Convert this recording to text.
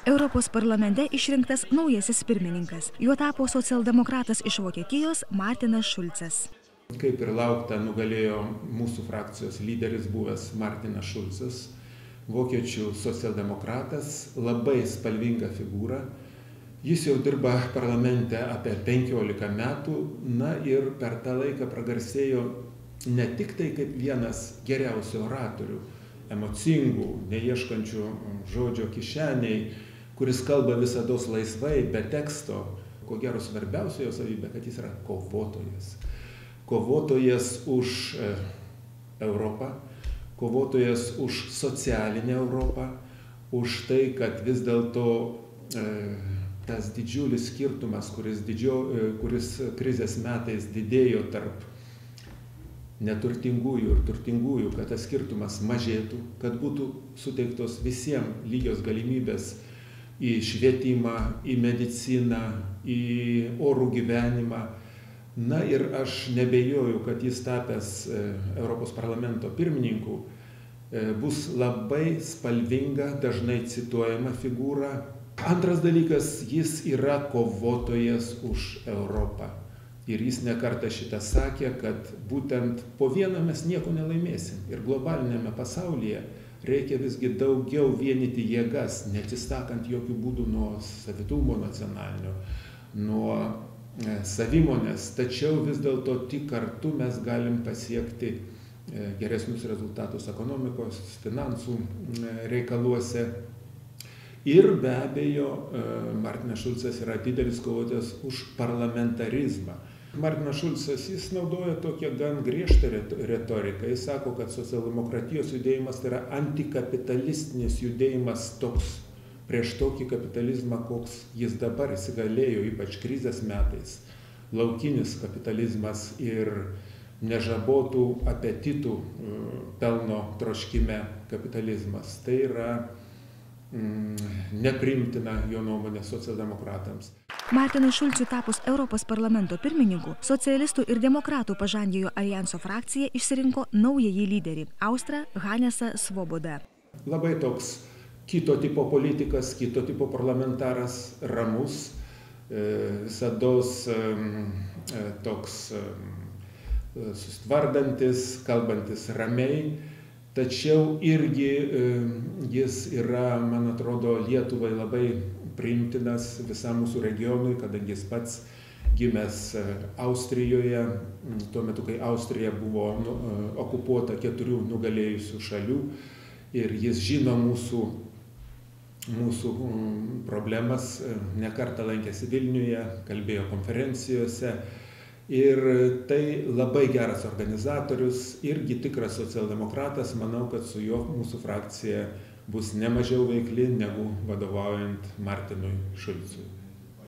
Europos parlamente išrinktas naujasis pirmininkas. Juo tapo socialdemokratas iš Vokietijos Martinas Šulcas. Kaip ir laukta, nugalėjo mūsų frakcijos lyderis buvęs Martinas Šulcas, vokiečių socialdemokratas, labai spalvinga figūra. Jis jau dirba parlamente apie 15 metų, na ir per tą laiką pragarsėjo ne tik tai kaip vienas geriausių oratorių, emocingų, neieškančių žodžio kišeniai, kuris kalba visados laisvai, be teksto. Ko gero svarbiausia jo savybė, kad jis yra kovotojas. Kovotojas už Europą, kovotojas už socialinę Europą, už tai, kad vis dėlto tas didžiulis skirtumas, kuris krizės metais didėjo tarp neturtingųjų ir turtingųjų, kad tas skirtumas mažėtų, kad būtų suteiktos visiems lygios galimybės į švietimą, į mediciną, į orų gyvenimą. Na ir aš nebejoju, kad jis tapęs Europos parlamento pirmininku bus labai spalvinga, dažnai cituojama figūra. Antras dalykas, jis yra kovotojas už Europą. Ir jis nekartą šitą sakė, kad būtent po vieną mes nieko nelaimėsim. Ir globalinėme pasaulyje reikia visgi daugiau vienyti jėgas, neatsistakant jokių būdų nuo savitumo nacionalinio, nuo savimonės. Tačiau vis dėlto tik kartu mes galim pasiekti geresnius rezultatus ekonomikos, finansų reikaluose. Ir be abejo, Martinas Šulcas yra didelis kovotojas už parlamentarizmą. Martinas Šulcas, jis naudoja tokią gan griežtą retoriką. Jis sako, kad socialdemokratijos judėjimas tai yra antikapitalistinis judėjimas toks prieš tokį kapitalizmą, koks jis dabar įsigalėjo, ypač krizės metais. Laukinis kapitalizmas ir nežabotų apetitų pelno troškime kapitalizmas. Tai yra nepriimtina jo nuomonė socialdemokratams. Martinui Šulcui tapus Europos parlamento pirmininku, socialistų ir demokratų pažangiojo alijanso frakcija išsirinko naująjį lyderį – Austrą Hanesą Svobodą. Labai toks kito tipo politikas, kito tipo parlamentaras, ramus, visados toks sustvardantis, kalbantis ramiai. Tačiau irgi jis yra, man atrodo, Lietuvai labai priimtinas visam mūsų regionui, kadangi jis pats gimęs Austrijoje, tuo metu, kai Austrija buvo okupuota 4 nugalėjusių šalių, ir jis žino mūsų problemas, nekartą lankėsi Vilniuje, kalbėjo konferencijose. Ir tai labai geras organizatorius, irgi tikras socialdemokratas. Manau, kad su juo mūsų frakcija bus nemažiau veikli negu vadovaujant Martinui Šulcui.